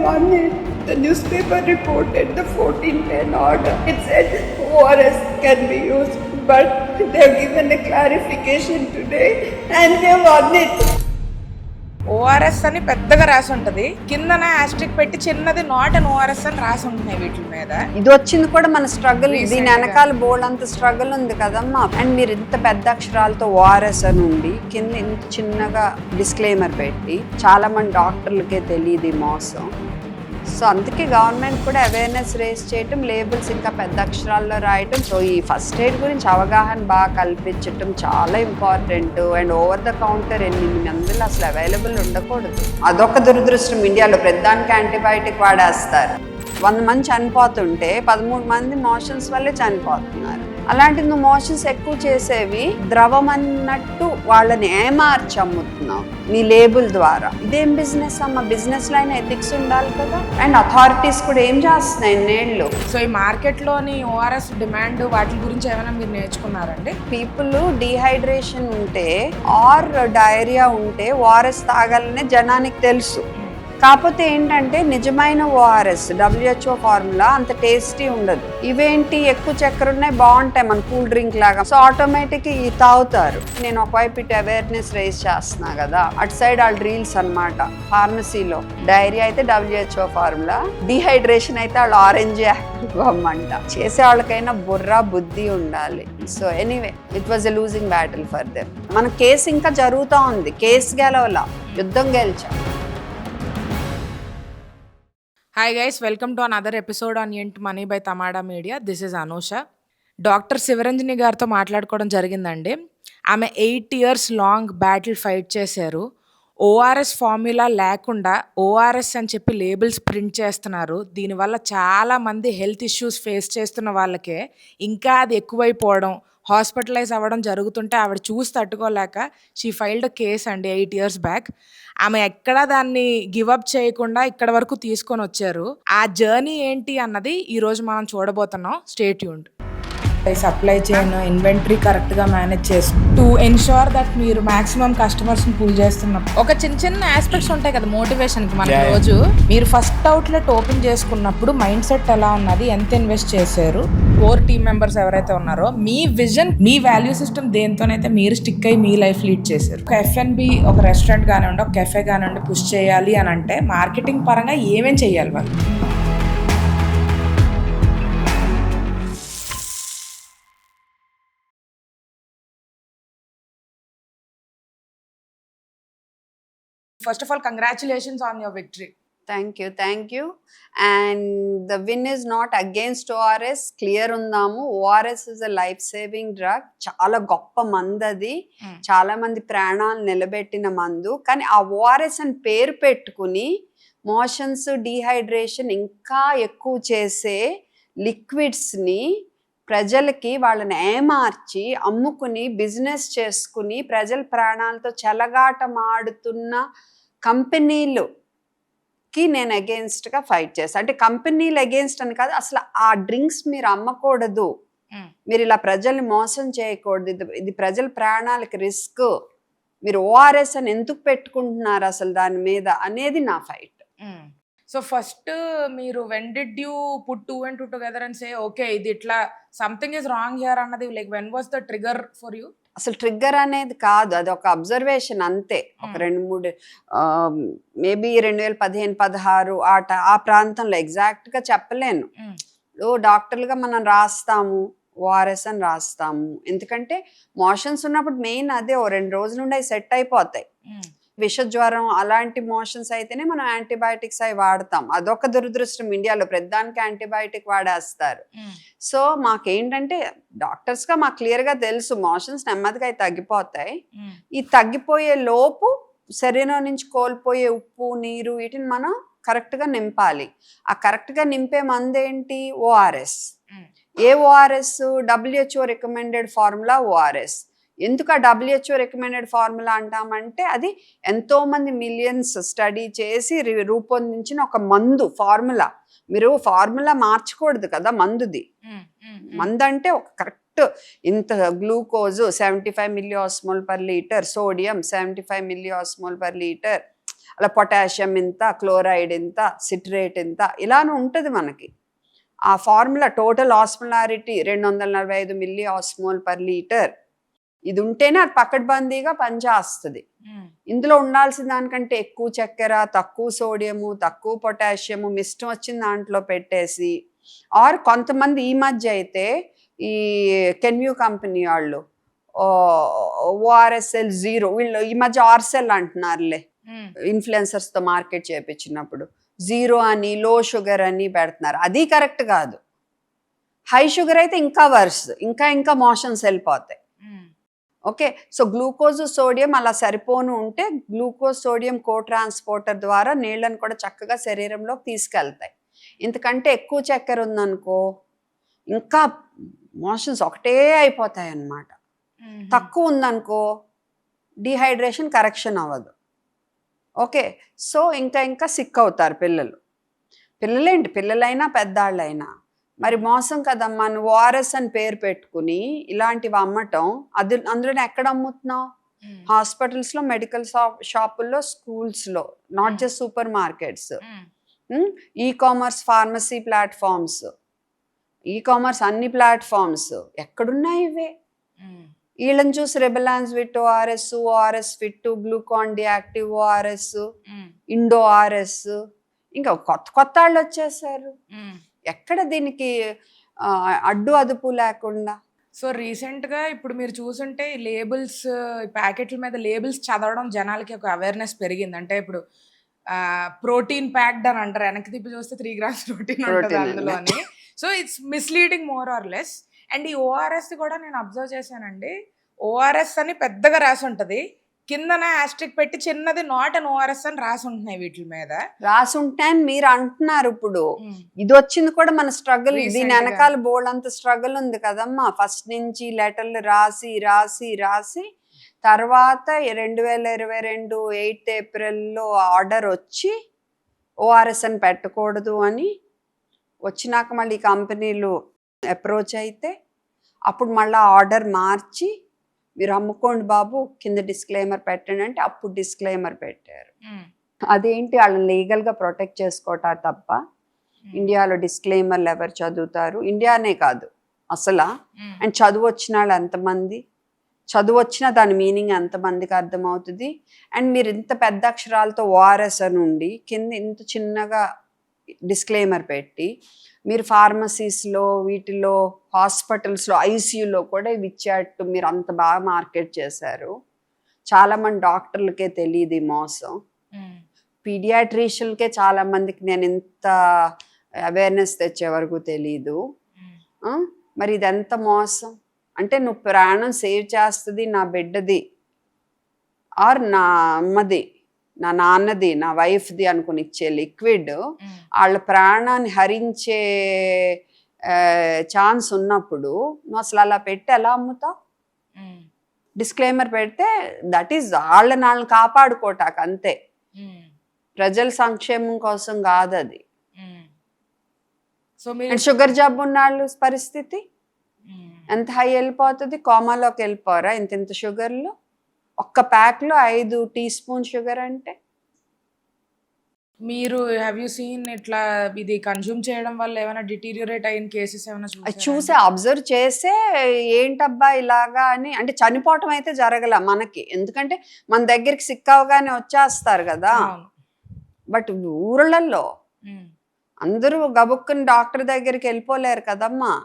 won it. The newspaper reported the 1410 order. It said ORS can be used, but they've given a clarification today and they won it. ORS అని పెద్దగా రాసి ఉంటది, కిందన Austric పెట్టి చిన్నది not and ORS అని రాసి ఉంటున్నాయి వీటి మీద. ఇది వచ్చింది కూడా మన స్ట్రగుల్, దీని వెనకాల బోర్డు అంత స్ట్రగుల్ ఉంది కదమ్మా. అండ్ మీరు ఇంత పెద్ద అక్షరాలతో ఓఆర్ఎస్ అని ఉండి కింద ఇంత చిన్నగా డిస్క్లైమర్ పెట్టి చాలా మంది డాక్టర్లకే తెలియదు మోసం. సో అందుకే గవర్నమెంట్ కూడా అవేర్నెస్ రేస్ చేయటం, లేబుల్స్ ఇంకా పెద్ద అక్షరాల్లో రాయటం. సో ఈ ఫస్ట్ ఎయిడ్ గురించి అవగాహన బాగా కల్పించటం చాలా important. And over the counter 8 మందులు అసలు అవైలబుల్ ఉండకూడదు. అదొక దురదృష్టం. ఇండియాలో ప్రతిదానికి యాంటీబయాటిక్ వాడేస్తారు. 100 మంది చనిపోతుంటే 13 మంది మోషన్స్ వల్లే చనిపోతున్నారు. అలాంటి నువ్వు మోషన్స్ ఎక్కువ చేసేవి ద్రవం అన్నట్టు వాళ్ళని ఏమార్చి అమ్ముతున్నావు నీ లేబుల్ ద్వారా. ఇదేం బిజినెస్ అమ్మ? బిజినెస్ లో అయినా ఎథిక్స్ ఉండాలి కదా. అండ్ అథారిటీస్ కూడా ఏం చేస్తున్నాయి ఇన్నేళ్ళు. సో ఈ మార్కెట్ లోని ఓఆర్ఎస్ డిమాండ్ వాటి గురించి ఏమైనా మీరు నేర్చుకున్నారండి? పీపుల్ డీహైడ్రేషన్ ఉంటే ఆర్ డయేరియా ఉంటే ఓఆర్ఎస్ తాగాలనే జనానికి తెలుసు. కాకపోతే ఏంటంటే నిజమైన ఓఆర్ఎస్ WHO ఫార్ములా అంత టేస్టీ ఉండదు. ఇవేంటి ఎక్కువ చక్కెర ఉన్నాయి, బాగుంటాయి మన కూల్ డ్రింక్ లాగా. సో ఆటోమేటిక్ ఇవి తాగుతారు. నేను ఒకవైపు ఇటు అవేర్నెస్ రైజ్ చేస్తున్నా కదా, అటు సైడ్ వాళ్ళ రీల్స్ అనమాట. ఫార్మసీలో డైరియా అయితే WHO ఫార్ములా, డీహైడ్రేషన్ అయితే వాళ్ళు ఆరెంజ్ అమ్మంట. చేసే వాళ్ళకైనా బుర్ర బుద్ధి ఉండాలి. So anyway it was a losing battle for them. మన కేసు ఇంకా జరుగుతూ ఉంది. కేసు గెలవలా, యుద్ధం గెలిచాం. Hi guys, welcome to another episode on ఎంట్ money by Tamada media. This is Anusha. Doctor Shivaranjani గారితో మాట్లాడుకోవడం జరిగిందండి. ఆమె 8 years లాంగ్ బ్యాటిల్ ఫైట్ చేశారు. ఓఆర్ఎస్ ఫార్ములా లేకుండా ఓఆర్ఎస్ అని చెప్పి లేబుల్స్ ప్రింట్ చేస్తున్నారు. దీనివల్ల చాలామంది హెల్త్ ఇష్యూస్ ఫేస్ చేస్తున్న వాళ్ళకే ఇంకా అది ఎక్కువైపోవడం, హాస్పిటలైజ్ అవ్వడం జరుగుతుంటే ఆవిడ చూసి తట్టుకోలేక షీ ఫైల్డ్ కేస్ అండి 8 years బ్యాక్. ఆమె ఎక్కడా దాన్ని గివప్ చేయకుండా ఇక్కడ వరకు తీసుకొని వచ్చారు. ఆ జర్నీ ఏంటి అన్నది ఈరోజు మనం చూడబోతున్నాం. Stay tuned. Supply chain inventory కరెక్ట్గా మేనేజ్ చేసి టు ఎన్షూర్ దట్ మీరు మాక్సిమం కస్టమర్స్ని పుల్ చేస్తున్నప్పుడు ఒక చిన్న ఆస్పెక్ట్స్ ఉంటాయి కదా మోటివేషన్కి. మన రోజు మీరు ఫస్ట్ అవుట్లెట్ ఓపెన్ చేసుకున్నప్పుడు మైండ్ సెట్ ఎలా ఉన్నది, ఎంత ఇన్వెస్ట్ చేశారు, 4 టీమ్ మెంబర్స్ ఎవరైతే ఉన్నారో మీ విజన్, మీ వాల్యూ సిస్టమ్ దేంతోనైతే మీరు స్టిక్ అయ్యి మీ లైఫ్ లీడ్ చేశారు. ఒక F&B, ఒక రెస్టారెంట్ కానివ్వండి, ఒక కెఫే కానివ్వండి పుష్ చేయాలి అని అంటే మార్కెటింగ్ పరంగా ఏమేం చేయాలి వాళ్ళు? First of all, congratulations on your victory. Thank you. And the win is not against ORS. Clear undamu. ORS is a life-saving drug. చాలా గొప్ప మందు అది. చాలా మంది ప్రాణాలు నిలబెట్టిన మందు. కానీ ఆ ORS అని పేరు పెట్టుకుని మోషన్స్, డీహైడ్రేషన్ ఇంకా ఎక్కువ చేసే లిక్విడ్స్ని ప్రజలకి వాళ్ళని ఏమార్చి అమ్ముకుని బిజినెస్ చేసుకుని ప్రజల ప్రాణాలతో చెలగాటమాడుతున్న కంపెనీలుకి నేను అగేన్స్ట్గా ఫైట్ చేస్తాను. అంటే కంపెనీలు అగేన్స్ట్ అని కాదు, అసలు ఆ డ్రింక్స్ మీరు అమ్మకూడదు, మీరు ఇలా ప్రజల్ని మోసం చేయకూడదు, ఇది ప్రజల ప్రాణాలకి రిస్క్, మీరు ఓఆర్ఎస్ అని ఎందుకు పెట్టుకుంటున్నారు అసలు దాని మీద అనేది నా ఫైట్. సో ఫస్ట్ మీరు when did you put 2 and 2 together and say okay ఇది ఇట్లా సంథింగ్ ఇస్ రాంగ్ హియర్ అన్నది, like when was the trigger for you? అసలు ట్రిగ్గర్ అనేది కాదు, అది ఒక అబ్జర్వేషన్ అంతే. ఒక 2-3 మేబీ 2015-16 ఆ ప్రాంతంలో ఎగ్జాక్ట్గా చెప్పలేను. డాక్టర్లుగా మనం రాస్తాము, ఓఆర్ఎస్ అని రాస్తాము. ఎందుకంటే మోషన్స్ ఉన్నప్పుడు మెయిన్ అదే, 2 రోజుల నుండి అవి సెట్ అయిపోతాయి. విష జ్వరం అలాంటి మోషన్స్ అయితేనే మనం యాంటీబయాటిక్స్ అవి వాడతాం. అదొక దురదృష్టం. ఇండియాలో ప్రతిదానికి యాంటీబయాటిక్ వాడేస్తారు. సో మాకేంటంటే డాక్టర్స్గా మాకు క్లియర్గా తెలుసు మోషన్స్ నెమ్మదిగా అవి తగ్గిపోతాయి. ఈ తగ్గిపోయే లోపు శరీరం నుంచి కోల్పోయే ఉప్పు, నీరు వీటిని మనం కరెక్ట్గా నింపాలి. ఆ కరెక్ట్గా నింపే మందు ఏంటి? ORS. A ORS? WHO recommended formula ORS. ఎందుకు ఆ WHO రికమెండెడ్ ఫార్ములా అంటామంటే అది ఎంతోమంది మిలియన్స్ స్టడీ చేసి రూపొందించిన ఒక మందు ఫార్ములా. మీరు ఫార్ములా మార్చకూడదు కదా మందుది. మందు అంటే ఒక కరెక్ట్ ఇంత glucose 75 milliosmol per liter, sodium 75 milliosmol per liter, అలా పొటాషియం ఇంత, క్లోరైడ్ ఇంత, సిట్రేట్ ఇంత ఇలానే ఉంటుంది మనకి. ఆ formula total osmolarity 245 milliosmol per litre. ఇది ఉంటేనే అది పకడ్బందీగా పనిచేస్తుంది. ఇందులో ఉండాల్సిన దానికంటే ఎక్కువ చక్కెర, తక్కువ సోడియము, తక్కువ పొటాషియము మీ ఇష్టం వచ్చిన దాంట్లో పెట్టేసి, ఆర్ కొంతమంది ఈ మధ్య అయితే ఈ కెన్యూ కంపెనీ వాళ్ళు ఓఆర్ఎస్ఎల్ 0 వీళ్ళు ఈ మధ్య ఆర్సెల్ అంటున్నారులే ఇన్ఫ్లుయెన్సర్స్తో మార్కెట్ చేయించినప్పుడు 0 అని, లో షుగర్ అని పెడుతున్నారు. అది కరెక్ట్ కాదు. హై షుగర్ అయితే ఇంకా వర్స్, ఇంకా మోషన్స్ వెళ్ళిపోతాయి. ఓకే, సో గ్లూకోజ్ సోడియం అలా సరిపోను ఉంటే గ్లూకోజ్ సోడియం కో ట్రాన్స్పోర్టర్ ద్వారా నీళ్ళని కూడా చక్కగా శరీరంలోకి తీసుకెళ్తాయి. ఇంతకంటే ఎక్కువ చక్కెర ఉందనుకో ఇంకా మోషన్స్ ఒకటే అయిపోతాయి అన్నమాట. తక్కువ ఉందనుకో డీహైడ్రేషన్ కరెక్షన్ అవ్వదు. ఓకే, సో ఇంకా సిక్ అవుతారు పిల్లలేంటి, పిల్లలైనా పెద్దాళ్ళైనా. మరి మోసం కదమ్మా, నువ్వు ఓఆర్ఎస్ అని పేరు పెట్టుకుని ఇలాంటివి అమ్మటం. అందులో ఎక్కడ అమ్ముతున్నావు? హాస్పిటల్స్లో, మెడికల్ షాపుల్లో, స్కూల్స్లో, not just supermarkets, e-commerce, pharmacy platforms, e-commerce అన్ని ప్లాట్ఫామ్స్ ఎక్కడున్నాయి ఇవే? వీళ్ళని చూసి Rebalance Vit ORS, ORS Fit, Glucon D Active ORS, ఇండో ఆర్ఎస్, ఇంకా కొత్త వాళ్ళు వచ్చేసారు. ఎక్కడ దీనికి అడ్డు అదుపు లేకుండా. సో రీసెంట్గా ఇప్పుడు మీరు చూసుంటే లేబుల్స్, ప్యాకెట్ల మీద లేబుల్స్ చదవడం జనాలకి ఒక అవేర్నెస్ పెరిగింది. అంటే ఇప్పుడు ప్రోటీన్ ప్యాక్డ్ అని అంటారు, వెనక్కి తిప్పి చూస్తే 3 grams ప్రోటీన్ ఉంటుంది అందులో అని. So it's misleading more or less. And ఈ ఓఆర్ఎస్ కూడా నేను అబ్జర్వ్ చేశానండి, ఓఆర్ఎస్ అని పెద్దగా రాసి ఉంటుంది, కిందన యాస్ట్రిక్ పెట్టి చిన్నది నాట్ అండ్ ఓఆర్ఎస్ అని రాసి ఉంటున్నాయి వీటి మీద. రాసి ఉంటాయని మీరు అంటున్నారు. ఇప్పుడు ఇది వచ్చింది కూడా మన స్ట్రగుల్. దీని వెనకాల బోల్డ్ అంత స్ట్రగుల్ ఉంది కదమ్మా. ఫస్ట్ నుంచి లెటర్లు రాసి రాసి రాసి తర్వాత 2022 8 ఏప్రిల్లో ఆర్డర్ వచ్చి ఓఆర్ఎస్ అని పెట్టకూడదు అని వచ్చినాక మళ్ళీ కంపెనీలు అప్రోచ్ అయితే అప్పుడు మళ్ళీ ఆర్డర్ మార్చి మీరు అమ్ముకోండి బాబు, కింద డిస్క్లైమర్ పెట్టండి అంటే అప్పుడు డిస్క్లైమర్ పెట్టారు. అదేంటి, వాళ్ళని లీగల్గా ప్రొటెక్ట్ చేసుకోవటారు తప్ప ఇండియాలో డిస్క్లైమర్లు ఎవరు చదువుతారు? ఇండియానే కాదు అసలు. అండ్ చదువు వచ్చిన వాళ్ళు ఎంతమంది, చదువు వచ్చినా దాని మీనింగ్ ఎంతమందికి అర్థమవుతుంది? అండ్ మీరు ఇంత పెద్ద అక్షరాలతో ఓఆర్ఎస్ అని ఉండి కింద ఇంత చిన్నగా డిస్క్లైమర్ పెట్టి మీరు ఫార్మసీస్లో, వీటిలో, హాస్పిటల్స్లో, ఐసీయూలో కూడా ఇవి ఇచ్చేట్టు మీరు అంత బాగా మార్కెట్ చేశారు. చాలామంది డాక్టర్లకే తెలియదు ఈ మోసం. పీడియాట్రిషియన్కే చాలామందికి నేను ఇంత అవేర్నెస్ తెచ్చే వరకు తెలీదు. మరి ఇది ఎంత మోసం అంటే, నువ్వు ప్రాణం సేవ్ చేస్తుంది నా బిడ్డది ఆర్ నా అమ్మది, నా నాన్నది, నా వైఫ్ది అనుకుని ఇచ్చే లిక్విడ్ వాళ్ళ ప్రాణాన్ని హరించే ఛాన్స్ ఉన్నప్పుడు నువ్వు అసలు అలా పెట్టి ఎలా అమ్ముతావు? డిస్క్లైమర్ పెడితే దట్ ఈస్ వాళ్ళని కాపాడుకోటాక అంతే, ప్రజల సంక్షేమం కోసం కాదు అది. షుగర్ జబ్బు ఉన్న వాళ్ళ పరిస్థితి ఎంత హై వెళ్ళిపోతుంది, కోమాలోకి వెళ్ళిపోరా ఇంత షుగర్లో? ఒక్క ప్యాక్లో 5 teaspoon షుగర్ అంటే. మీరు హ్యావ్ యూ సీన్ ఇట్లా ఇది కన్జ్యూమ్ చేయడం వల్ల ఏమైనా డిటీరియోరేట్ అయిన కేసెస్ ఏమైనా చూసే అబ్జర్వ్ చేసే ఏంటబ్బా ఇలాగా అని? అంటే చనిపోవటం అయితే జరగల మనకి, ఎందుకంటే మన దగ్గరికి సిక్ అవగానే వచ్చేస్తారు కదా. బట్ ఊర్లలో అందరూ గబుక్కుని డాక్టర్ దగ్గరికి వెళ్ళిపోలేరు కదమ్మా.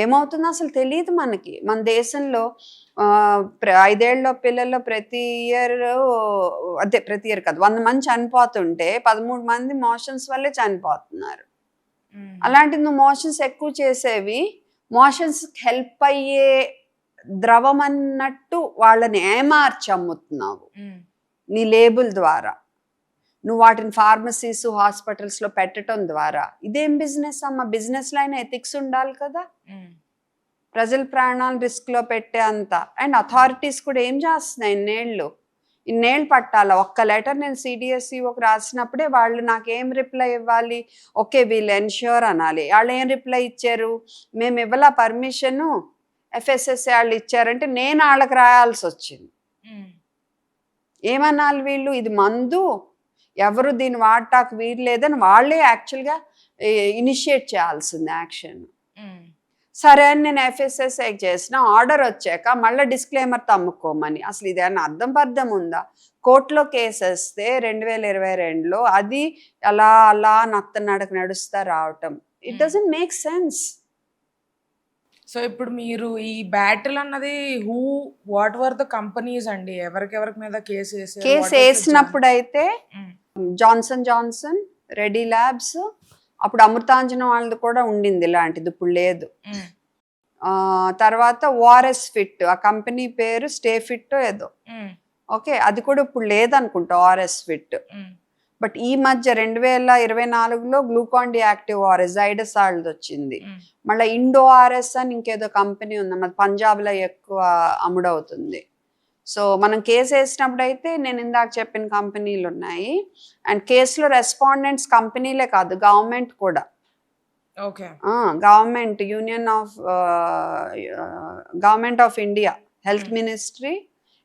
ఏమవుతుందో అసలు తెలియదు మనకి. మన దేశంలో 5 ఏళ్ళ పిల్లల్లో ప్రతి ఇయర్ కాదు 100 మంది చనిపోతుంటే 13 మంది మోషన్స్ వల్లే చనిపోతున్నారు. అలాంటిది నువ్వు మోషన్స్ ఎక్కువ చేసేవి, మోషన్స్ హెల్ప్ అయ్యే ద్రవం అన్నట్టు వాళ్ళని ఏమార్చి అమ్ముతున్నావు నీ లేబుల్ ద్వారా. నువ్వు వాటిని ఫార్మసీస్, హాస్పిటల్స్లో పెట్టడం ద్వారా ఇదేం బిజినెస్ అమ్మా? బిజినెస్లో అయినా ఎథిక్స్ ఉండాలి కదా. ప్రజల ప్రాణాలు రిస్క్లో పెట్టే అంత. అండ్ అథారిటీస్ కూడా ఏం చేస్తున్నాయి, ఇన్నేళ్ళు పట్టాల. ఒక్క లెటర్ నేను CDSEOకి రాసినప్పుడే వాళ్ళు నాకేం రిప్లై ఇవ్వాలి, ఓకే వీళ్ళు ఎన్ష్యూర్ అనాలి. వాళ్ళు ఏం రిప్లై ఇచ్చారు, మేము ఇవ్వాల పర్మిషను, FSSA వాళ్ళు ఇచ్చారంటే నేను వాళ్ళకి రాయాల్సి వచ్చింది. ఏమనాలి వీళ్ళు, ఇది మందు, ఎవరు దీన్ని వాడటానికి వీలు లేదని వాళ్ళే యాక్చువల్గా ఇనిషియేట్ చేయాల్సింది యాక్షన్. సరే అని నేను ఎఫ్ఎస్ఎస్ఐ చేసిన, ఆర్డర్ వచ్చాక మళ్ళీ డిస్క్లైమర్తో అమ్ముకోమని. అసలు ఇదేమన్నా అర్థం ఉందా? కోర్టులో కేసు వస్తే 2022లో అది అలా నత్తనడక నడుస్తా రావటం, it doesn't make sense. So ఇప్పుడు మీరు ఈ బ్యాటిల్ అన్నది వాట్ వర్ ద కంపెనీస్ అండి, ఎవరికి మీద కేసు వేసినప్పుడైతే జాన్సన్, రెడ్డి ల్యాబ్స్, అప్పుడు అమృతాంజనం వాళ్ళది కూడా ఉండింది ఇలాంటిది, ఇప్పుడు లేదు. తర్వాత ఓఆర్ఎస్ ఫిట్, ఆ కంపెనీ పేరు స్టే ఫిట్ ఏదో, ఓకే, అది కూడా ఇప్పుడు లేదనుకుంటా ఓఆర్ఎస్ ఫిట్. బట్ ఈ మధ్య 2024లో Glucon D Active ORS Zydus వాళ్ళది వచ్చింది. మళ్ళీ ఇండో ఆర్ఎస్ అని ఇంకేదో కంపెనీ ఉంది, మన పంజాబ్లో ఎక్కువ అమ్ముడవుతుంది. సో మనం కేసు వేసినప్పుడు అయితే నేను ఇందాక చెప్పిన కంపెనీలు ఉన్నాయి. అండ్ కేసులో రెస్పాండెంట్స్ కంపెనీలే కాదు, గవర్నమెంట్ కూడా. Okay, government, government of India, health ministry,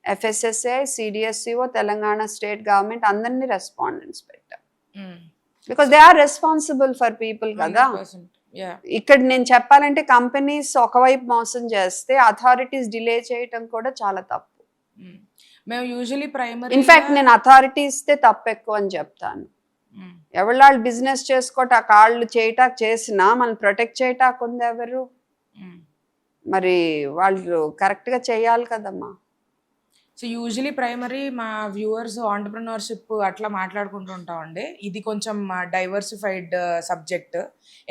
FSSAI, CDSCO, Telangana state government అందరినీ రెస్పాండెంట్స్ పెట్టారు. Because they are responsible for people కదా. ఇక్కడ నేను చెప్పాలంటే కంపెనీస్ ఒకవైపు మోసం చేస్తే అథారిటీస్ డిలే చేయటం కూడా చాలా తప్పు. మేము యూజువల్లీ ప్రైమరీ, ఇన్ఫాక్ట్ నేను అథారిటీస్తే తప్పు ఎక్కువ అని చెప్తాను. ఎవరు బిజినెస్ చేసుకోవటా కాళ్ళు చేయటాక చేసినా మనం ప్రొటెక్ట్ చేయటాక ఉంది ఎవరు, మరి వాళ్ళు కరెక్ట్గా చేయాలి కదమ్మా. సో యూజువలీ ప్రైమరీ మా వ్యూవర్స్ ఆంటర్ప్రినర్షిప్ అట్లా మాట్లాడుకుంటూ ఉంటామండి. ఇది కొంచెం డైవర్సిఫైడ్ సబ్జెక్ట్,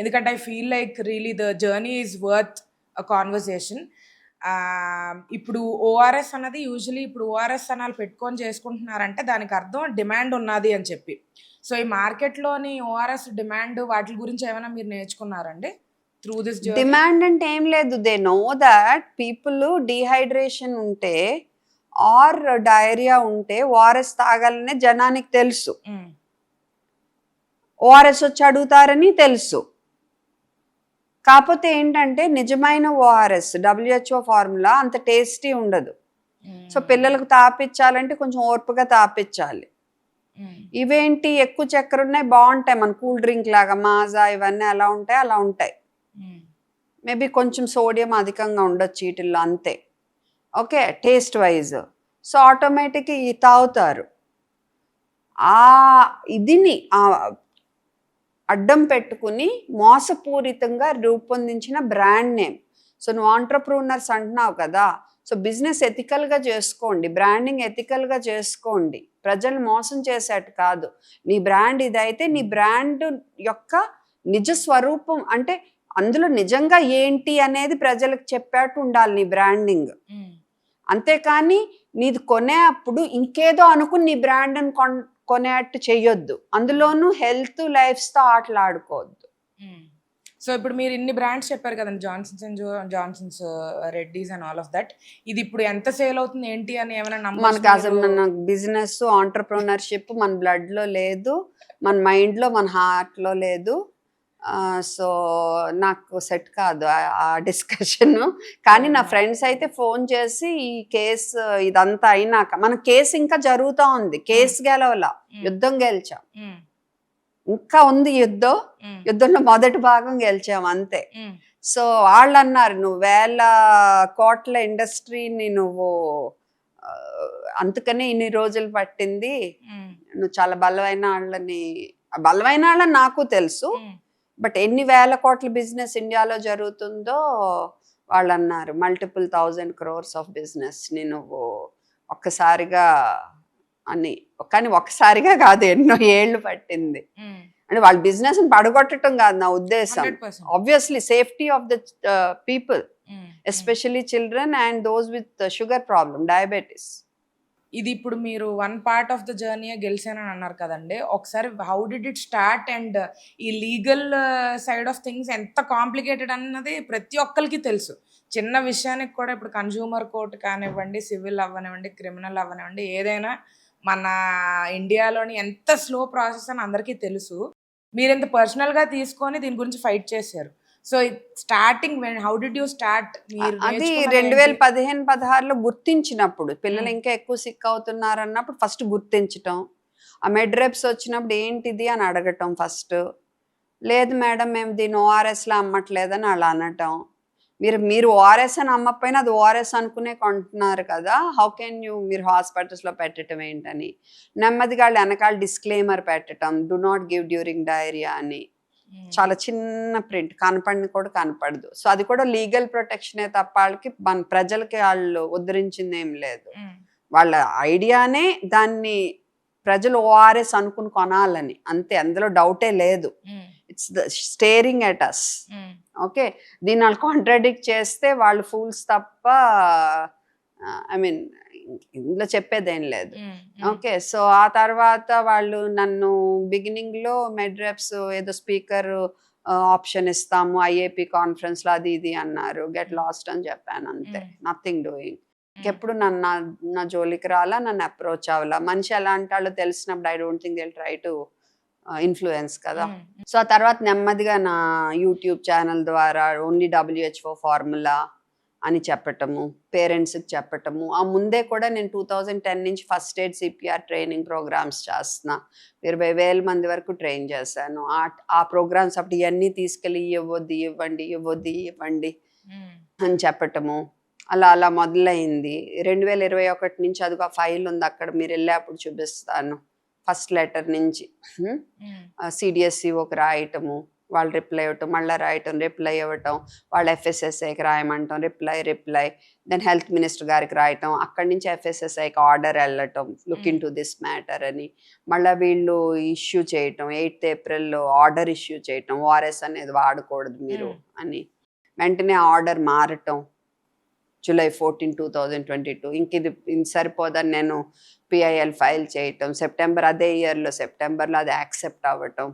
ఎందుకంటే I feel like really the journey is worth a conversation. ఇప్పుడు ఓఆర్ఎస్ అన్నది యూజువలీ ఇప్పుడు ఓఆర్ఎస్ అనాలు పెట్టుకొని చేసుకుంటున్నారంటే దానికి అర్థం డిమాండ్ ఉన్నది అని చెప్పి. సో ఈ మార్కెట్లోని ఓఆర్ఎస్ డిమాండ్ వాటి గురించి ఏమైనా మీరు నేర్చుకున్నారండి త్రూ దిస్ జర్నీ? డిమాండ్ అంటే ఏం లేదు, they know that people dehydration ఉంటే ఆర్ డయేరియా ఉంటే ఓఆర్ఎస్ తాగాలనే జనానికి తెలుసు, ఓఆర్ఎస్ వచ్చి అడుగుతారని తెలుసు. కాకపోతే ఏంటంటే నిజమైన ఓఆర్ఎస్ డబ్ల్యూహెచ్ఓ ఫార్ములా అంత టేస్టీ ఉండదు. సో పిల్లలకు తాపించాలంటే కొంచెం ఓర్పుగా తాపించాలి. ఇవేంటి ఎక్కువ చక్కెర ఉన్నాయి, బాగుంటాయి, మన కూల్ డ్రింక్ లాగా మాజా ఇవన్నీ ఎలా ఉంటాయి అలా ఉంటాయి. మేబీ కొంచెం సోడియం అధికంగా ఉండొచ్చు వీటిల్లో, అంతే. Okay, taste wise. సో ఆటోమేటిక్గా ఈ తాగుతారు. ఇదిని అడ్డం పెట్టుకుని మోసపూరితంగా రూపొందించిన బ్రాండ్ నేమ్. సో నువ్వు ఆంటర్ప్రూనర్స్ అంటున్నావు కదా, సో బిజినెస్ ఎథికల్గా చేసుకోండి, బ్రాండింగ్ ఎథికల్గా చేసుకోండి, ప్రజలు మోసం చేసేట్టు కాదు. నీ బ్రాండ్ ఇదైతే నీ బ్రాండ్ యొక్క నిజ స్వరూపం అంటే అందులో నిజంగా ఏంటి అనేది ప్రజలకు చెప్పేట్టు ఉండాలి నీ బ్రాండింగ్. అంతేకాని నీది కొనే అప్పుడు ఇంకేదో అనుకుని నీ బ్రాండ్ని కొనేట్టు చెయ్యొద్దు. అందులోనూ హెల్త్ లైఫ్స్తో ఆటలాడుకోవద్దు. సో ఇప్పుడు మీరు ఇన్ని బ్రాండ్స్ చెప్పారు కదండి, Johnson's, Reddy's and all of that. ఇది ఇప్పుడు ఎంత సేల్ అవుతుంది ఏంటి అని ఏమైనా మనకు అసలు మన బిజినెస్ ఆంటర్ప్రినర్షిప్ మన బ్లడ్లో లేదు, మన మైండ్లో మన హార్ట్లో లేదు. సో నాకు సెట్ కాదు ఆ డిస్కషన్. కానీ నా ఫ్రెండ్స్ అయితే ఫోన్ చేసి ఈ కేసు ఇదంతా అయినాక, మన కేసు ఇంకా జరుగుతూ ఉంది, కేసు గెలవలా, యుద్ధం గెలిచాం, ఇంకా ఉంది యుద్ధంలో మొదటి భాగం గెలిచాం అంతే. సో వాళ్ళు అన్నారు నువ్వు 1000 కోట్ల ఇండస్ట్రీని నువ్వు అందుకనే ఇన్ని రోజులు పట్టింది, నువ్వు చాలా బలమైన వాళ్ళని నాకు తెలుసు, బట్ ఎన్ని 1000 కోట్ల బిజినెస్ ఇండియాలో జరుగుతుందో వాళ్ళు అన్నారు. మల్టిపుల్ 1000 crores ఆఫ్ బిజినెస్ ని నువ్వు ఒక్కసారిగా అని, కానీ ఒక్కసారిగా కాదు, ఎన్నో ఏళ్ళు పట్టింది. అంటే వాళ్ళ బిజినెస్ పడగొట్టడం కాదు నా ఉద్దేశం. Obviously safety of the people, especially children and those with sugar problem, diabetes. ఇది ఇప్పుడు మీరు one part of the journey గెలిచానని అన్నారు కదండి, ఒకసారి how did it start and ఈ లీగల్ సైడ్ ఆఫ్ థింగ్స్ ఎంత కాంప్లికేటెడ్ అన్నది ప్రతి ఒక్కరికి తెలుసు. చిన్న విషయానికి కూడా ఇప్పుడు కన్జ్యూమర్ కోర్ట్ కానివ్వండి, సివిల్ అవ్వనివ్వండి, క్రిమినల్ అవ్వనివ్వండి, ఏదైనా మన ఇండియాలోని ఎంత స్లో ప్రాసెస్ అని అందరికీ తెలుసు. మీరు ఇంత పర్సనల్గా తీసుకొని దీని గురించి ఫైట్ చేశారు. So starting how did you start? మీరు అది నేర్చుకున్నది ఏంటి? 2015-16లో గుర్తించినప్పుడు పిల్లలు ఇంకా ఎక్కువ సిక్ అవుతున్నారు అన్నప్పుడు ఫస్ట్ గుర్తించటం, ఆ మెడ్రెప్స్ వచ్చినప్పుడు ఏంటిది అని అడగటం ఫస్ట్. లేదు మేడం మేము దీన్ని ఓఆర్ఎస్లో అమ్మట్లేదని అలా అనటం. మీరు ఓఆర్ఎస్ అని అమ్మకపోయినా అది ఓఆర్ఎస్ అనుకునే కొంటున్నారు కదా, హౌ కెన్ యూ మీరు హాస్పిటల్స్లో పెట్టడం ఏంటని. నెమ్మదిగా వాళ్ళు వెనకాల డిస్క్లైమర్ పెట్టడం, do not give during diarrhoea అని. చాలా చిన్న ప్రింట్ కనపడిన కూడా కనపడదు. సో అది కూడా లీగల్ ప్రొటెక్షనే తప్ప వాళ్ళకి మన ప్రజలకి వాళ్ళు ఉద్ధరించింది ఏం లేదు. వాళ్ళ ఐడియానే దాన్ని ప్రజలు ఓఆర్ఎస్ అనుకుని కొనాలని, అంతే, అందులో డౌటే లేదు. It's the staring at us. Okay, దీన్ని వాళ్ళు కాంట్రాడిక్ట్ చేస్తే వాళ్ళు ఫూల్స్ తప్ప ఐ మీన్ ఇందులో చెప్పేదేం లేదు. ఓకే, సో ఆ తర్వాత వాళ్ళు నన్ను బిగినింగ్లో మెడ్రెప్స్ ఏదో స్పీకర్ ఆప్షన్ ఇస్తాము ఐఏపీ కాన్ఫరెన్స్లో అది ఇది అన్నారు. గెట్ లాస్ట్ అని చెప్పాను అంతే, నథింగ్ డూయింగ్. ఇంకెప్పుడు నా జోలికి రాలా, నన్ను అప్రోచ్ అవ్వాలా. మనిషి ఎలా అంటాడో తెలిసినప్పుడు I don't think they will try to influence కదా. సో ఆ తర్వాత నెమ్మదిగా నా యూట్యూబ్ ఛానల్ ద్వారా ఓన్లీ WHO ఫార్ములా అని చెప్పటము, పేరెంట్స్కి చెప్పటము. ఆ ముందే కూడా నేను 2010 నుంచి first aid CPR training programs చేస్తున్నా. 20,000 మంది వరకు ట్రైన్ చేశాను. ఆ ప్రోగ్రామ్స్ అప్పుడు ఇవన్నీ తీసుకెళ్ళి ఇవ్వండి అని చెప్పటము. అలా అలా మొదలైంది. 2021 నుంచి అదిగో ఫైల్ ఉంది అక్కడ, మీరు వెళ్ళేప్పుడు చూపిస్తాను. ఫస్ట్ లెటర్ నుంచి CDSCOకి రాయటము, వాళ్ళు రిప్లై ఇవ్వటం, మళ్ళీ రాయటం, రిప్లై ఇవ్వటం, వాళ్ళు FSSAకి రాయమంటాం, రిప్లై, దెన్ హెల్త్ మినిస్టర్ గారికి రాయటం, అక్కడి నుంచి FSSAకి ఆర్డర్ వెళ్ళటం, look in to this matter అని. మళ్ళీ వీళ్ళు ఇష్యూ చేయటం, 8th April ఆర్డర్ ఇష్యూ చేయటం, ORS అనేది వాడకూడదు మీరు అని. వెంటనే ఆర్డర్ మారటం, July 14, 2022. ఇంక ఇది సరిపోదని నేను PIL ఫైల్ చేయటం, అదే ఇయర్లో సెప్టెంబర్లో అది యాక్సెప్ట్ అవ్వటం,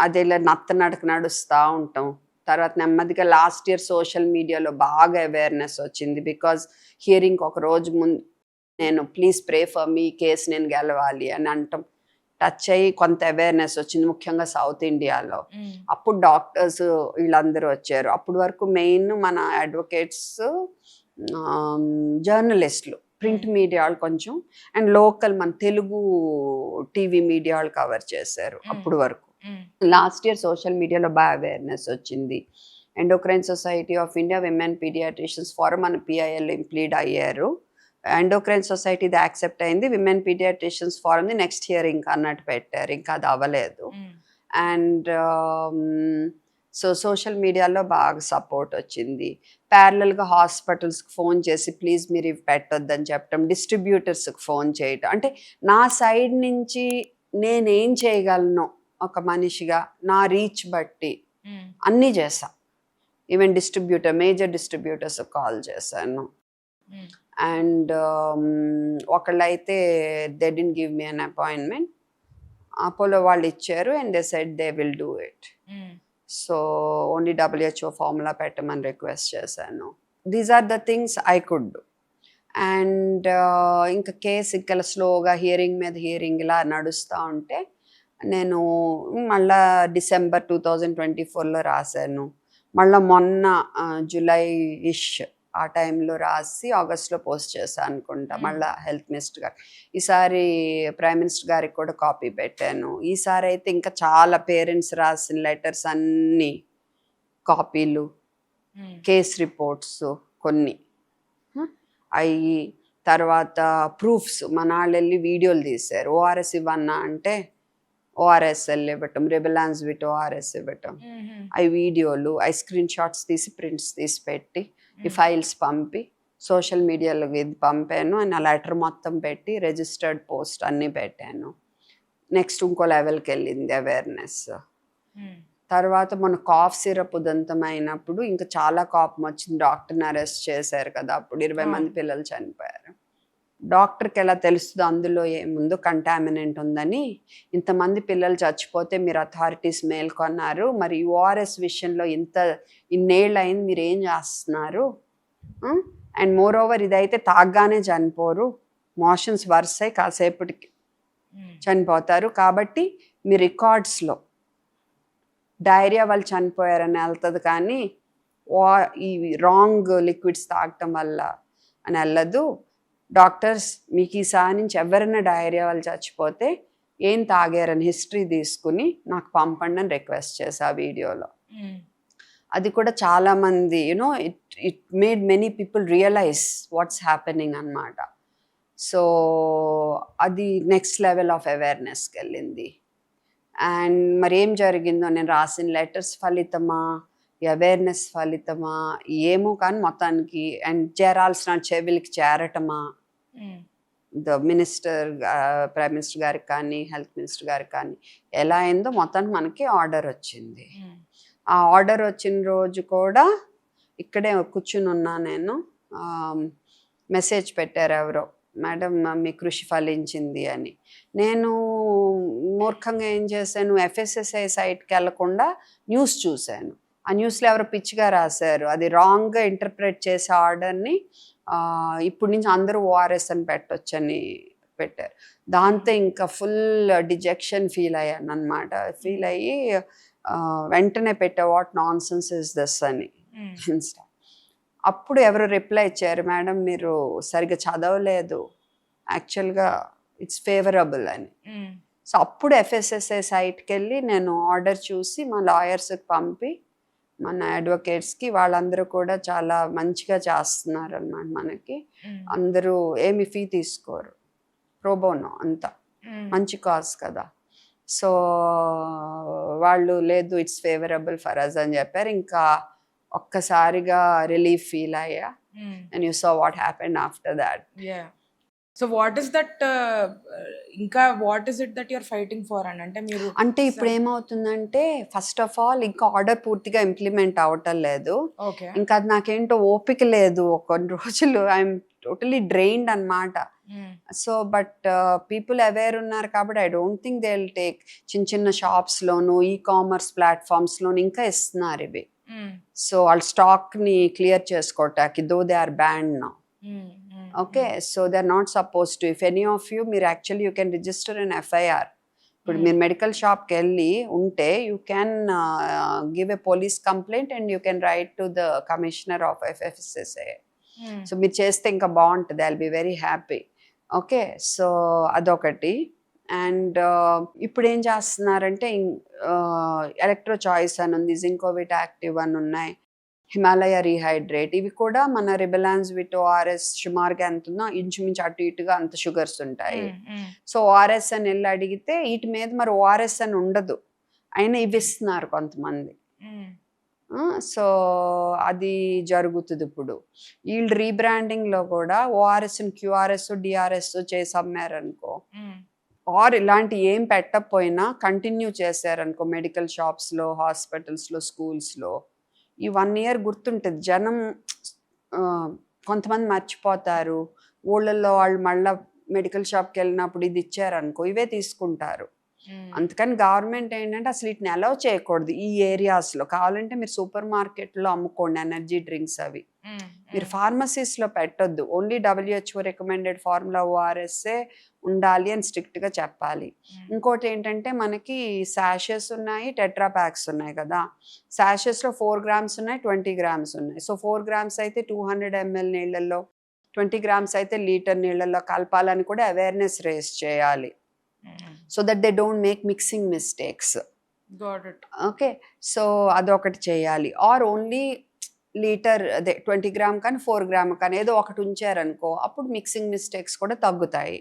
అది ఇలా నడక నడుస్తూ ఉంటాం. తర్వాత నెమ్మదిగా లాస్ట్ ఇయర్ సోషల్ మీడియాలో బాగా అవేర్నెస్ వచ్చింది. బికాజ్ హియరింగ్ ఒక రోజు ముందు నేను please pray for me, case నేను గెలవాలి అని అంటాం. టచ్ అయ్యి కొంత అవేర్నెస్ వచ్చింది, ముఖ్యంగా సౌత్ ఇండియాలో. అప్పుడు డాక్టర్స్ వీళ్ళందరూ వచ్చారు. అప్పటి వరకు మెయిన్ మన అడ్వకేట్స్, జర్నలిస్టులు, ప్రింట్ మీడియా వాళ్ళు కొంచెం, అండ్ లోకల్ మన తెలుగు టీవీ మీడియా వాళ్ళు కవర్ చేశారు అప్పుడు వరకు. లాస్ట్ ఇయర్ సోషల్ మీడియాలో బాగా అవేర్నెస్ వచ్చింది. Endocrine society of India women paediatricians forum మన PIL ఇంప్లీడ్ అయ్యారు. ఎండోక్రైన్ సొసైటీది యాక్సెప్ట్ అయింది, విమెన్ పీడియాట్రిషియన్స్ ఫోరంది నెక్స్ట్ ఇయర్ ఇంకా అన్నట్టు పెట్టారు, ఇంకా అది అవ్వలేదు. అండ్ సో సోషల్ మీడియాలో బాగా సపోర్ట్ వచ్చింది. ప్యారలల్గా హాస్పిటల్స్కి ఫోన్ చేసి ప్లీజ్ మీరు ఇవి పెట్టొద్దని చెప్పటం, డిస్ట్రిబ్యూటర్స్కి ఫోన్ చేయటం. అంటే నా సైడ్ నుంచి నేనేం చేయగలను ఒక మనిషిగా, నా రీచ్ బట్టి అన్నీ చేశా. ఈవెన్ మేజర్ డిస్ట్రిబ్యూటర్స్ కాల్ చేశాను. అండ్ ఒకళ్ళైతే they didn't give me an appointment, Apollo వాళ్ళు ఇచ్చారు, and they said they will do it. So only WHO formula పెట్టమని రిక్వెస్ట్ చేశాను. These are the things I could do. And ఇంకా case ఇంకా స్లోగా hearing మీద హియరింగ్ ఇలా నడుస్తూ ఉంటే నేను మళ్ళా December 2024లో రాశాను. మళ్ళీ మొన్న జూలై-ish ఆ టైంలో రాసి ఆగస్ట్లో పోస్ట్ చేశాను అనుకుంటా, మళ్ళీ హెల్త్ మినిస్టర్ గారు. ఈసారి ప్రైమ్ మినిస్టర్ గారికి కూడా కాపీ పెట్టాను. ఈసారి అయితే ఇంకా చాలా పేరెంట్స్ రాసిన లెటర్స్ అన్నీ కాపీలు, కేస్ రిపోర్ట్స్ కొన్ని అవి, తర్వాత ప్రూఫ్స్. మన వాళ్ళు వెళ్ళి వీడియోలు తీశారు, ORS ఇవ్వన్నా అంటే ORSL ఇవ్వటం, రెబెలాన్స్ విట్ ORS ఇవ్వటం, అవి వీడియోలు, అవి స్క్రీన్ షాట్స్ తీసి ప్రింట్స్ తీసి పెట్టి ఈ ఫైల్స్ పంపి సోషల్ మీడియాలో ఇది పంపాను. అండ్ ఆ లెటర్ మొత్తం పెట్టి రిజిస్టర్డ్ పోస్ట్ అన్నీ పెట్టాను. నెక్స్ట్ ఇంకో లెవెల్కి వెళ్ళింది అవేర్నెస్. తర్వాత మన కాఫ్ సిరప్ ఉదంతమైనప్పుడు ఇంకా చాలా కోపం వచ్చింది. డాక్టర్ని అరెస్ట్ చేశారు కదా, అప్పుడు 20 మంది పిల్లలు చనిపోయారు. డాక్టర్కి ఎలా తెలుస్తుంది అందులో ఏముందో కంటామినెంట్ ఉందని. ఇంతమంది పిల్లలు చచ్చిపోతే మీరు అథారిటీస్ మేల్కొన్నారు, మరి ORS విషయంలో ఇన్నేళ్ళు అయింది, మీరు ఏం చేస్తున్నారు? అండ్ మోర్ ఓవర్ ఇదైతే తాగ్గానే చనిపోరు, మోషన్స్ వరుసై కాసేపటికి చనిపోతారు. కాబట్టి మీ రికార్డ్స్లో డైరియా వాళ్ళు చనిపోయారని వెళ్తుంది, కానీ ఈ రాంగ్ లిక్విడ్స్ తాగటం వల్ల అని వెళ్ళదు. డాక్టర్స్ మీకు ఈసారి నుంచి ఎవరైనా డైరియా వాళ్ళు చచ్చిపోతే ఏం తాగారని హిస్టరీ తీసుకుని నాకు పంపండి అని రిక్వెస్ట్ చేశా ఆ వీడియోలో. అది కూడా చాలామంది it made many people realize what's happening అన్నమాట. సో అది నెక్స్ట్ లెవెల్ ఆఫ్ అవేర్నెస్కి వెళ్ళింది. అండ్ మరి ఏం జరిగిందో, నేను రాసిన లెటర్స్ ఫలితమా, అవేర్నెస్ ఫలితమా ఏమో కానీ మొత్తానికి అండ్ చేరాల్సిన చెవిలికి చేరటమా, ద మినిస్టర్, ప్రైమ్ మినిస్టర్ గారికి కానీ హెల్త్ మినిస్టర్ గారికి కానీ ఎలా అయిందో మొత్తానికి మనకి ఆర్డర్ వచ్చింది. ఆ ఆర్డర్ వచ్చిన రోజు కూడా ఇక్కడే కూర్చుని ఉన్నా నేను. మెసేజ్ పెట్టారు ఎవరో, మేడం మీ కృషి ఫలించింది అని. నేను మూర్ఖంగా ఏం చేశాను, FSSAI సైట్కి వెళ్ళకుండా న్యూస్ చూశాను. ఆ న్యూస్లో ఎవరో పిచ్చిగా రాశారు, అది రాంగ్గా ఇంటర్ప్రెట్ చేసే ఆర్డర్ని ఇప్పటి నుంచి అందరూ ORS అని పెట్టొచ్చని పెట్టారు. దాంతో ఇంకా ఫుల్ డిజెక్షన్ ఫీల్ అయ్యాను అనమాట. ఫీల్ అయ్యి వెంటనే పెట్టా, what non sense is this అని ఇన్స్టా. అప్పుడు ఎవరు రిప్లై ఇచ్చారు, మేడం మీరు సరిగ్గా చదవలేదు, యాక్చువల్గా ఇట్స్ ఫేవరబుల్ అని. సో అప్పుడు FSSAI సైట్కి వెళ్ళి నేను ఆర్డర్ చూసి మా లాయర్స్కి పంపి, మన అడ్వకేట్స్కి, వాళ్ళందరూ కూడా చాలా మంచిగా చేస్తున్నారు అన్నమాట. మనకి అందరూ ఏమి ఫీ తీసుకోరు, ప్రోబోనో అంతా, మంచి కాజ్ కదా. సో వాళ్ళు లేదు ఇట్స్ ఫేవరబుల్ ఫర్ అస్ అని చెప్పారు. ఇంకా ఒక్కసారిగా రిలీఫ్ ఫీల్ అయ్యా. And you saw what happened after that. So what is that, ఇంకా what is it that you're fighting for అని అంటే మీరు అంటే ఇప్పుడు ఏమవుతుందంటే, ఫస్ట్ ఆఫ్ ఆల్ ఇంకా ఆర్డర్ పూర్తిగా ఇంప్లిమెంట్ అవటం లేదు. ఇంకా అది నాకేంటో ఓపిక లేదు కొన్ని రోజులు. ఐఎమ్ టోటలీ డ్రైన్డ్ అన్నమాట. సో బట్ పీపుల్ అవేర్ ఉన్నారు కాబట్టి I don't think they will take. చిన్న చిన్న షాప్స్లోను, ఈ-కామర్స్ ప్లాట్ఫామ్స్లోను ఇంకా ఇస్తున్నారు ఇవి. సో వాళ్ళ స్టాక్ని క్లియర్ చేసుకోవటానికి, though they are banned now. Okay, so they are not suppose to. If any of you, మీరు actually you can register an FIR. ఇప్పుడు మీరు మెడికల్ షాప్కి వెళ్ళి ఉంటే you can give a police complaint and you can write to the commissioner of FSSAI. So మీరు చేస్తే ఇంకా బాగుంటుంది, I will be very happy. Okay, so అదొకటి. అండ్ ఇప్పుడు ఏం చేస్తున్నారంటే, ఎలక్ట్రో చాయిస్ అని ఉంది, జింకోవిట్ యాక్టివ్ అని ఉన్నాయి, హిమాలయ రీహైడ్రేట్, ఇవి కూడా మన రిబెలాన్స్ విట్ ORS సుమారుగా ఎంత ఉందో ఇంచుమించు అటు ఇటుగా అంత షుగర్స్ ఉంటాయి. సో ORS అని వెళ్ళి అడిగితే వీటి మీద మరి ORS అని ఉండదు, అయినా ఇవి ఇస్తున్నారు కొంతమంది. సో అది జరుగుతుంది ఇప్పుడు. వీళ్ళు రీబ్రాండింగ్లో కూడా ORSని QRS DRS చేసి అమ్మారనుకో, ఆర్ ఇలాంటి ఏం పెట్టకపోయినా కంటిన్యూ చేశారనుకో మెడికల్ షాప్స్లో, హాస్పిటల్స్లో, స్కూల్స్లో, ఈ 1 year గుర్తుంటుంది. జనం కొంతమంది మర్చిపోతారు, ఊళ్ళల్లో వాళ్ళు మళ్ళీ మెడికల్ షాప్కి వెళ్ళినప్పుడు ఇది ఇచ్చారనుకో ఇవే తీసుకుంటారు. అందుకని గవర్నమెంట్ ఏంటంటే అసలు వీటిని అలౌ చేయకూడదు ఈ ఏరియాస్లో. కావాలంటే మీరు సూపర్ మార్కెట్లో అమ్ముకోండి ఎనర్జీ డ్రింక్స్, అవి మీరు ఫార్మసీస్లో పెట్టొద్దు. ఓన్లీ WHO రికమెండెడ్ ఫార్ములా ORSే ఉండాలి అని స్ట్రిక్ట్గా చెప్పాలి. ఇంకోటి ఏంటంటే మనకి శాషెస్ ఉన్నాయి, టెట్రా ప్యాక్స్ ఉన్నాయి కదా. శాషెస్లో 4 grams ఉన్నాయి, 20 grams ఉన్నాయి. సో 4 grams అయితే 200 ml నీళ్ళల్లో, 20 grams అయితే లీటర్ నీళ్ళల్లో కలపాలని కూడా అవేర్నెస్ రేస్ చేయాలి. So that they don't make mixing mistakes. Okay, so అదొకటి చేయాలి. ఆర్ ఓన్లీ లీటర్ అదే 20 gram కానీ 4 gram కానీ ఏదో ఒకటి ఉంచారనుకో, అప్పుడు మిక్సింగ్ మిస్టేక్స్ కూడా తగ్గుతాయి.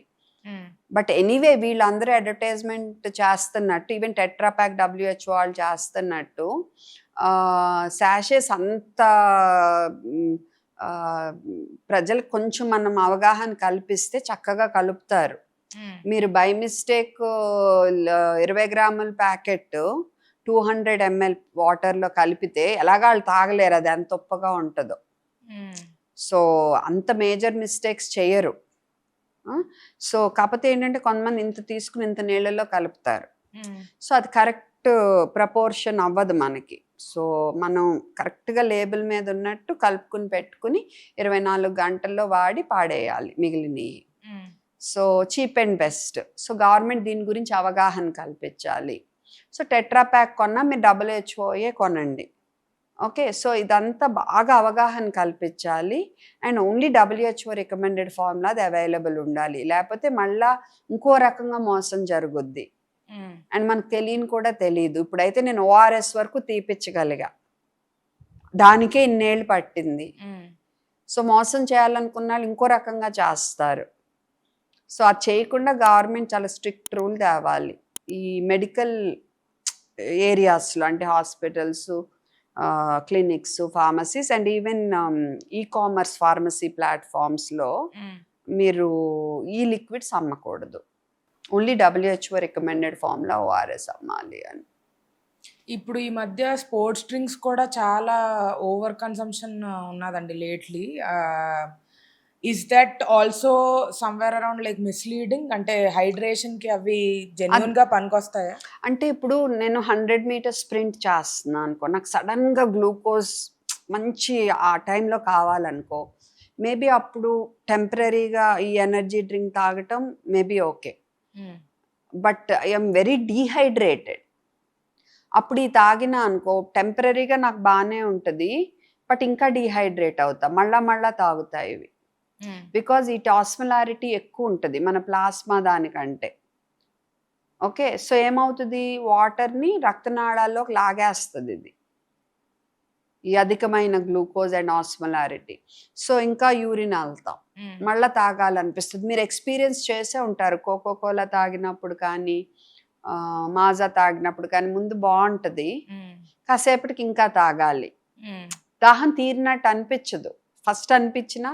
బట్ ఎనీవే వీళ్ళందరూ అడ్వర్టైజ్మెంట్ చేస్తున్నట్టు, ఈవెన్ టెట్రా ప్యాక్ WHO వాళ్ళు చేస్తున్నట్టు శాషెస్ అంత ప్రజలకు కొంచెం మనం అవగాహన కల్పిస్తే చక్కగా కలుపుతారు. మీరు by mistake 20 grams packet 200 ml వాటర్లో కలిపితే ఎలాగా వాళ్ళు తాగలేరు, అది ఎంత ఉప్పగా ఉంటుందో. సో అంత మేజర్ మిస్టేక్స్ చేయరు. సో కాకపోతే ఏంటంటే కొంతమంది ఇంత తీసుకుని ఇంత నీళ్ళల్లో కలుపుతారు. సో అది కరెక్ట్ ప్రపోర్షన్ అవ్వదు మనకి. సో మనం కరెక్ట్గా లేబుల్ మీద ఉన్నట్టు కలుపుకుని పెట్టుకుని 24 గంటల్లో వాడి పాడేయాలి మిగిలినవి. So cheap and best. So government దీని గురించి అవగాహన కల్పించాలి. సో టెట్రా ప్యాక్ కొన్నా మీరు WHO కొనండి. ఓకే. సో ఇదంతా బాగా అవగాహన కల్పించాలి. And only WHO recommended formula అది అవైలబుల్ ఉండాలి. లేకపోతే మళ్ళా ఇంకో రకంగా మోసం జరుగుద్ది. అండ్ మనకు తెలియని కూడా తెలీదు. ఇప్పుడైతే నేను ORS వరకు తీపిచ్చగలిగా. దానికే ఇన్నేళ్ళు పట్టింది. సో మోసం చేయాలనుకున్న వాళ్ళు ఇంకో రకంగా చేస్తారు. సో అది చేయకుండా గవర్నమెంట్ చాలా స్ట్రిక్ట్ రూల్ తేవాలి. ఈ మెడికల్ ఏరియాస్లో అంటే hospitals, clinics, pharmacies and even e-commerce pharmacy ప్లాట్ఫామ్స్లో మీరు ఈ లిక్విడ్స్ అమ్మకూడదు. Only WHO recommended formula ORS అమ్మాలి అని. ఇప్పుడు ఈ మధ్య స్పోర్ట్స్ డ్రింక్స్ కూడా చాలా ఓవర్ కన్సంప్షన్ ఉన్నదండి lately. Is that also somewhere around like misleading? అంటే హైడ్రేషన్కి అవి జెన్యున్గా పనికొస్తాయా? అంటే ఇప్పుడు నేను 100 మీటర్స్ స్ప్రింట్ చేస్తున్నాను అనుకో, నాకు సడన్గా గ్లూకోజ్ మంచి ఆ టైంలో కావాలనుకో, మేబీ అప్పుడు టెంపరీగా ఈ ఎనర్జీ డ్రింక్ తాగటం maybe okay. But I'm very dehydrated. అప్పుడు ఈ తాగిన అనుకో టెంపరీగా నాకు బాగానే ఉంటుంది, బట్ ఇంకా డీహైడ్రేట్ అవుతా, మళ్ళా తాగుతా ఇవి. బికాజ్ ఈ ఆస్మోలారిటీ ఎక్కువ ఉంటుంది మన ప్లాస్మా దానికంటే. ఓకే. సో ఏమవుతుంది, వాటర్ని రక్తనాళాల్లోకి లాగేస్తుంది ఇది, ఈ అధికమైన గ్లూకోజ్ అండ్ ఆస్మోలారిటీ. సో ఇంకా యూరిన్ వెళ్తాం, మళ్ళీ తాగాలనిపిస్తుంది. మీరు ఎక్స్పీరియన్స్ చేసే ఉంటారు, కోకోకోలా తాగినప్పుడు కానీ మాజా తాగినప్పుడు కానీ ముందు బాగుంటుంది, కాసేపటికి ఇంకా తాగాలి. దాహం తీరినట్టు అనిపించదు, ఫస్ట్ అనిపించినా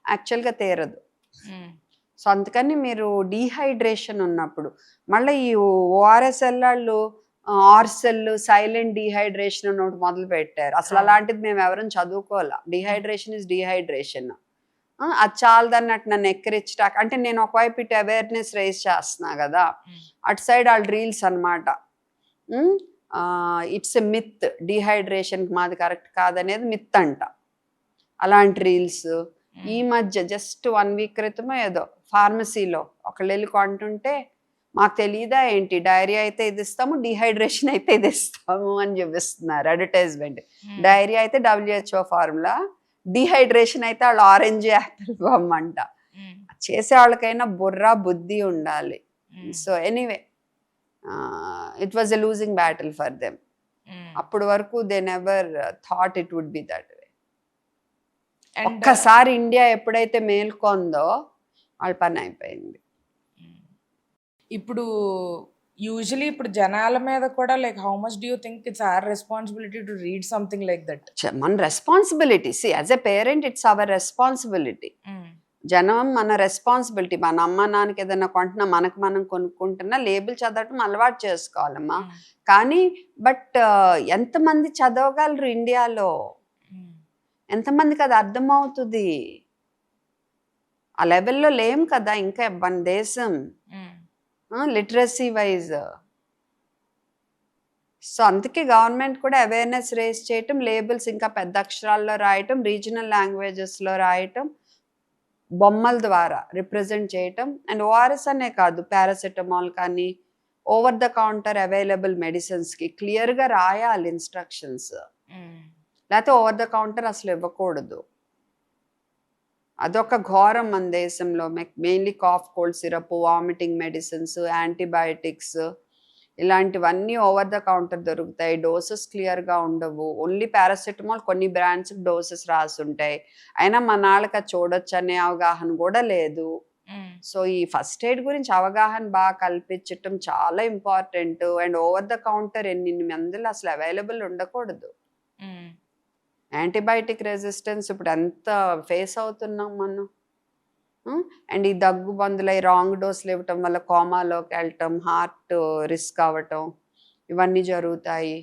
యాక్చువల్గా తీరదు. సో అందుకని మీరు డీహైడ్రేషన్ ఉన్నప్పుడు మళ్ళీ ఈ ORSL వాళ్ళు ఆర్సెల్ సైలెంట్ డీహైడ్రేషన్ అని ఒకటి మొదలు పెట్టారు. అసలు అలాంటిది మేము ఎవరైనా చదువుకోవాలా. Dehydration is dehydration. అది చాలదన్నట్టు నన్ను ఎక్కిరించటాక, అంటే నేను ఒకవైపు ఇటు అవేర్నెస్ రైజ్ చేస్తున్నా కదా, అటు సైడ్ వాళ్ళ రీల్స్ అనమాట. ఇట్స్ ఎ మిత్, డీహైడ్రేషన్కి మాది కరెక్ట్ కాదనేది మిత్ అంట. అలాంటి రీల్స్ ఈ మధ్య జస్ట్ 1 వీక్ క్రితమో ఏదో ఫార్మసీలో ఒకళ్ళు వెళ్ళి కొంటుంటే, మాకు తెలియదా ఏంటి, డైరియా అయితే ఇది ఇస్తాము, డీహైడ్రేషన్ అయితే ఇది ఇస్తాము అని చూపిస్తున్నారు అడ్వర్టైజ్మెంట్. డైరియా అయితే WHO ఫార్ములా, డీహైడ్రేషన్ అయితే వాళ్ళు ఆరెంజ్ యాపిల్ బామ్ అంట. చేసే వాళ్ళకైనా బుర్ర బుద్ధి ఉండాలి. So anyway it was a losing battle for them. అప్పటి వరకు they never thought it would be that way. ఒక్కసారి ఇండియా ఎప్పుడైతే మేల్కొందో వాళ్ళ పని అయిపోయింది. ఇప్పుడు యూజువలీ ఇప్పుడు జనాల మీద కూడా like how much do you think it's our responsibility to read something like that? మన responsibility, see as a parent it's our responsibility. జనం మన రెస్పాన్సిబిలిటీ. మన అమ్మ నాన్నకి ఏదైనా కొంటున్నా, మనకు మనం కొనుక్కుంటున్నా లేబుల్ చదవటం అలవాటు చేసుకోవాలమ్మా. కానీ బట్ ఎంతమంది చదవగలరు ఇండియాలో, ఎంతమందికి అది అర్థమవుతుంది? ఆ లెవెల్లో లేం కదా ఇంకా మన దేశం లిటరసీ వైజ్. సో అందుకే గవర్నమెంట్ కూడా అవేర్నెస్ రేస్ చేయటం, లేబుల్స్ ఇంకా పెద్ద అక్షరాల్లో రాయటం, రీజనల్ లాంగ్వేజెస్లో రాయటం, బొమ్మల ద్వారా రిప్రజెంట్ చేయటం. అండ్ ORS అనే కాదు, పారాసెటమాల్ కానీ ఓవర్ ద కౌంటర్ అవైలబుల్ మెడిసిన్స్కి క్లియర్గా రాయాలి ఇన్స్ట్రక్షన్స్. లేకపోతే ఓవర్ ద కౌంటర్ అసలు ఇవ్వకూడదు. అదొక ఘోరం మన దేశంలో. Mainly cough, cold syrup, vomiting medicines, antibiotics ఇలాంటివన్నీ ఓవర్ ద కౌంటర్ దొరుకుతాయి. డోసెస్ క్లియర్గా ఉండవు. ఓన్లీ పారాసెటమాల్ కొన్ని బ్రాండ్స్ డోసెస్ రాసుంటాయి. అయినా మన వాళ్ళకి అది చూడొచ్చు అనే అవగాహన కూడా లేదు. సో ఈ ఫస్ట్ ఎయిడ్ గురించి అవగాహన బాగా కల్పించటం చాలా important. And over the counter ఎన్ని మందులు అసలు అవైలబుల్ ఉండకూడదు. యాంటీబయాటిక్ రెసిస్టెన్స్ ఇప్పుడు ఎంత ఫేస్ అవుతున్నాం మనం. అండ్ ఈ దగ్గు మందులు రాంగ్ డోసులు ఇవ్వటం వల్ల కోమాలోకి వెళ్ళటం, హార్ట్ రిస్క్ అవ్వటం ఇవన్నీ జరుగుతాయి.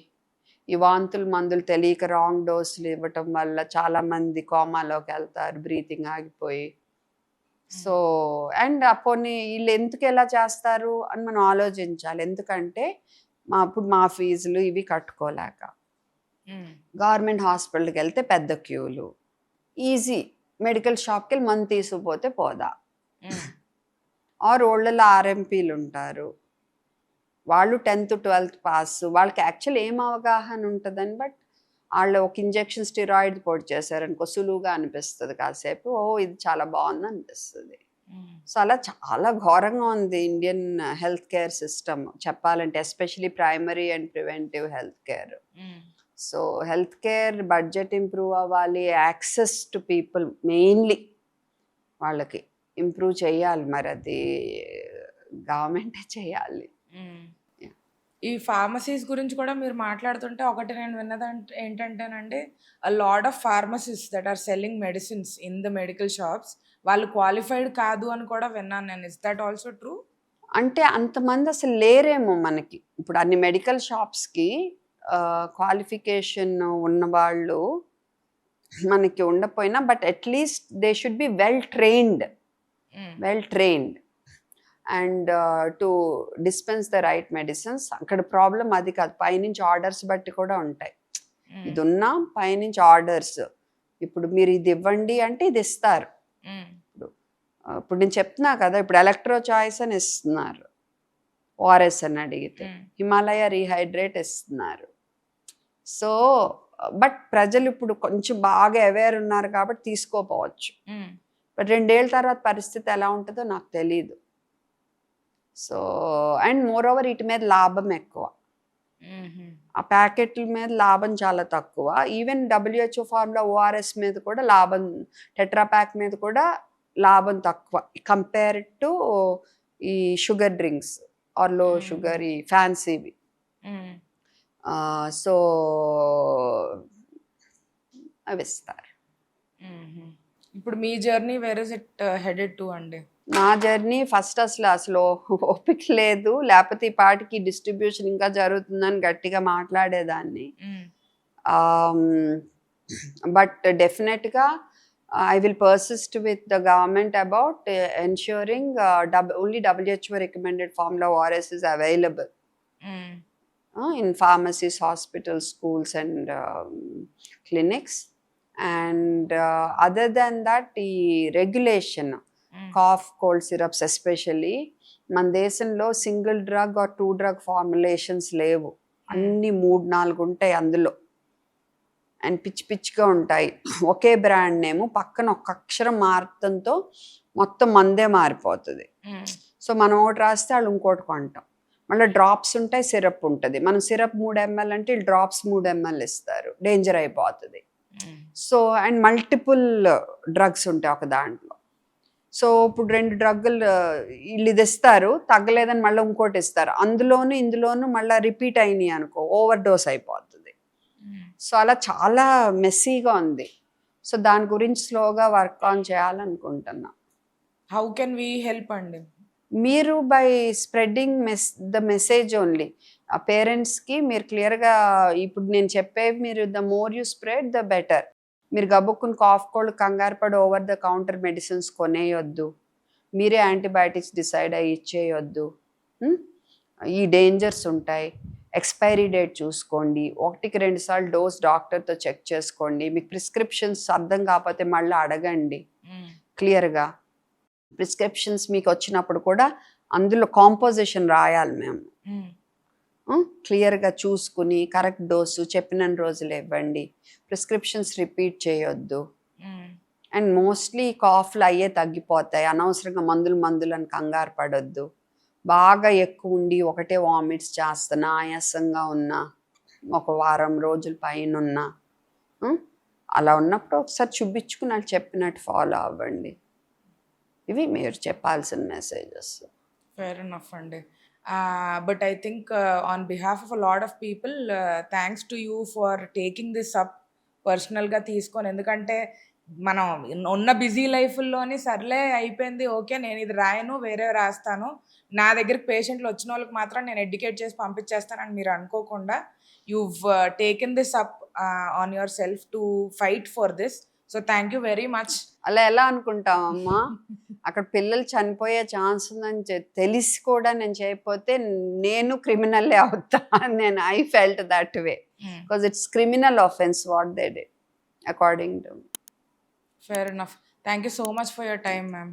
ఈ వాంతులు మందులు తెలియక రాంగ్ డోసులు ఇవ్వటం వల్ల చాలామంది కోమాలోకి వెళ్తారు, బ్రీతింగ్ ఆగిపోయి. సో అండ్ పోనీ వీళ్ళు ఎందుకు ఎలా చేస్తారు అని మనం ఆలోచించాలి. ఎందుకంటే అప్పుడు మా ఫీజులు ఇవి కట్టుకోలేక గవర్నమెంట్ హాస్పిటల్కి వెళ్తే పెద్ద క్యూలు, ఈజీ మెడికల్ షాప్కి వెళ్ళి మందు తీసుకుపోతే పోదా. ఆర్ ఓళ్ళలో RMPలు ఉంటారు, వాళ్ళు 10th 12th పాస్, వాళ్ళకి యాక్చువల్ ఏం అవగాహన ఉంటుందని, బట్ వాళ్ళు ఒక ఇంజెక్షన్ స్టిరాయిడ్ పొడి చేశారనుకో సులువుగా అనిపిస్తుంది కాసేపు, ఓ ఇది చాలా బాగుంది అనిపిస్తుంది. సో అలా చాలా ఘోరంగా ఉంది ఇండియన్ హెల్త్ కేర్ సిస్టమ్ చెప్పాలంటే, especially primary and preventive health care. So health care budget improve అవ్వాలి, యాక్సెస్ టు పీపుల్ మెయిన్లీ వాళ్ళకి ఇంప్రూవ్ చేయాలి, మరి అది గవర్నమెంటే చేయాలి. ఈ ఫార్మసీస్ గురించి కూడా మీరు మాట్లాడుతుంటే ఒకటి నేను విన్నదంటే ఏంటంటేనండి, a lot of pharmacist that are selling medicines in the medical shops, వాళ్ళు క్వాలిఫైడ్ కాదు అని కూడా విన్నాను నేను. Is that also true? అంటే అంతమంది అసలు లేరేమో మనకి. ఇప్పుడు అన్ని మెడికల్ షాప్స్కి క్వాలిఫికేషన్ ఉన్నవాళ్ళు మనకి ఉండకపోయినా, but at least they should be well trained and to dispense the right medicines. అక్కడ ప్రాబ్లం అది కాదు, పైనుంచి ఆర్డర్స్ బట్టి కూడా ఉంటాయి. ఇది ఉన్నా పైనుంచి ఆర్డర్స్, ఇప్పుడు మీరు ఇది ఇవ్వండి అంటే ఇది ఇస్తారు. ఇప్పుడు నేను చెప్తున్నా కదా, ఇప్పుడు ఎలక్ట్రో చాయిస్ అని ఇస్తున్నారు, ఓఆర్ఎస్ అని అడిగితే హిమాలయ రీహైడ్రేట్ ఇస్తున్నారు. సో బట్ ప్రజలు ఇప్పుడు కొంచెం బాగా అవేర్ ఉన్నారు కాబట్టి తీసుకోపోవచ్చు, బట్ 2 ఏళ్ళ తర్వాత పరిస్థితి ఎలా ఉంటుందో నాకు తెలీదు. సో అండ్ మోర్ ఓవర్ వీటి మీద లాభం ఎక్కువ, ఆ ప్యాకెట్ల మీద లాభం చాలా తక్కువ. ఈవెన్ WHO ఫార్ములా ఓఆర్ఎస్ మీద కూడా లాభం, టెట్రాప్యాక్ మీద కూడా లాభం తక్కువ కంపేర్ టు ఈ sugar drinks or low sugar ఈ ఫ్యాన్సీవి. సో అవి ఇస్తారు. ఇప్పుడు మీ journey where is it headed to అండి? నా జర్నీ ఫస్ట్ అసలు ఓపిక లేదు, లేకపోతే ఈ పాటికి డిస్ట్రిబ్యూషన్ ఇంకా జరుగుతుందని గట్టిగా మాట్లాడేదాన్ని. బట్ డెఫినెట్గా I will persist with the government about ensuring only WHO recommended formula ORS is available in pharmacies, hospitals, schools and clinics. And other than that, the regulation, cough, cold syrups especially, మన దేశంలో single drug or 2 drug formulations లేవు, అన్ని 3-4 ఉంటాయి అందులో, and పిచ్చిగా ఉంటాయి. ఒకే brand నేము పక్కన ఒక్క అక్షరం మారటంతో మొత్తం మందే మారిపోతుంది. సో మనం ఒకటి రాస్తే వాళ్ళు ఇంకోటి కొంటాం. మళ్ళీ డ్రాప్స్ ఉంటాయి, సిరప్ ఉంటుంది. మనం సిరప్ 3 ml అంటే వీళ్ళు డ్రాప్స్ 3 ml ఇస్తారు, డేంజర్ అయిపోతుంది. సో అండ్ మల్టిపుల్ డ్రగ్స్ ఉంటాయి ఒక దాంట్లో. సో ఇప్పుడు 2 డ్రగ్గులు వీళ్ళు ఇది ఇస్తారు, తగ్గలేదని మళ్ళీ ఇంకోటి ఇస్తారు, ఇందులోనూ మళ్ళీ రిపీట్ అయినాయి అనుకో ఓవర్ డోస్ అయిపోతుంది. సో అలా చాలా మెస్సీగా ఉంది. సో దాని గురించి స్లోగా వర్క్ ఆన్ చేయాలనుకుంటున్నా. హౌ కెన్ వీ హెల్ప్ అండి? మీరు by spreading the message only. ఆ పేరెంట్స్కి మీరు క్లియర్గా, ఇప్పుడు నేను చెప్పేవి మీరు the more you spread the better. మీరు గబుక్కుని కాఫ్ కోల్డ్ కంగారు పడి ఓవర్ ద కౌంటర్ మెడిసిన్స్ కొనేయొద్దు, మీరే యాంటీబయాటిక్స్ డిసైడ్ అయ్యి ఇచ్చేయొద్దు. ఈ డేంజర్స్ ఉంటాయి. ఎక్స్పైరీ డేట్ చూసుకోండి, 1కి 2 సార్లు డోస్ డాక్టర్తో చెక్ చేసుకోండి. మీకు ప్రిస్క్రిప్షన్స్ అర్థం కాకపోతే మళ్ళీ అడగండి క్లియర్గా. ప్రిస్క్రిప్షన్స్ మీకు వచ్చినప్పుడు కూడా అందులో కాంపోజిషన్ రాయాలి మేము, క్లియర్గా చూసుకుని కరెక్ట్ డోసు చెప్పిన రోజులు ఇవ్వండి. ప్రిస్క్రిప్షన్స్ రిపీట్ చేయొద్దు. అండ్ మోస్ట్లీ కాఫ్లు అయ్యే తగ్గిపోతాయి, అనవసరంగా మందులు అని కంగారు పడొద్దు. బాగా ఎక్కువ ఉండి ఒకటే వామిట్స్ చేస్తున్నా, ఆయాసంగా ఉన్నా, ఒక వారం రోజుల పైన ఉన్నా, అలా ఉన్నప్పుడు ఒకసారి చూపించుకుని వాళ్ళు చెప్పినట్టు ఫాలో అవ్వండి. ఇవి మీరు చెప్పాల్సిన మెసేజెస్. ఫెయిర్ ఎనఫ్ అండి. But I think on behalf of a lot of people, thanks to you for taking this up పర్సనల్గా తీసుకొని. ఎందుకంటే మనం ఉన్న బిజీ లైఫ్లోని సర్లే అయిపోయింది, ఓకే నేను ఇది రాయను వేరే రాస్తాను, నా దగ్గరికి పేషెంట్లు వచ్చిన వాళ్ళకి మాత్రం నేను ఎడ్యుకేట్ చేసి పంపించేస్తానని మీరు అనుకోకుండా, you've taken this up on yourself to fight for this. So thank you very much. అలా ఎలా అనుకుంటామమ్మా, అక్కడ పిల్లలు చనిపోయే ఛాన్స్ ఉందని తెలిసి కూడా నేను చేయకపోతే నేను క్రిమినల్లే అవుతా. నేను I felt that way because it's criminal offence what they did according to. Fair enough. Thank you so much for your time, ma'am.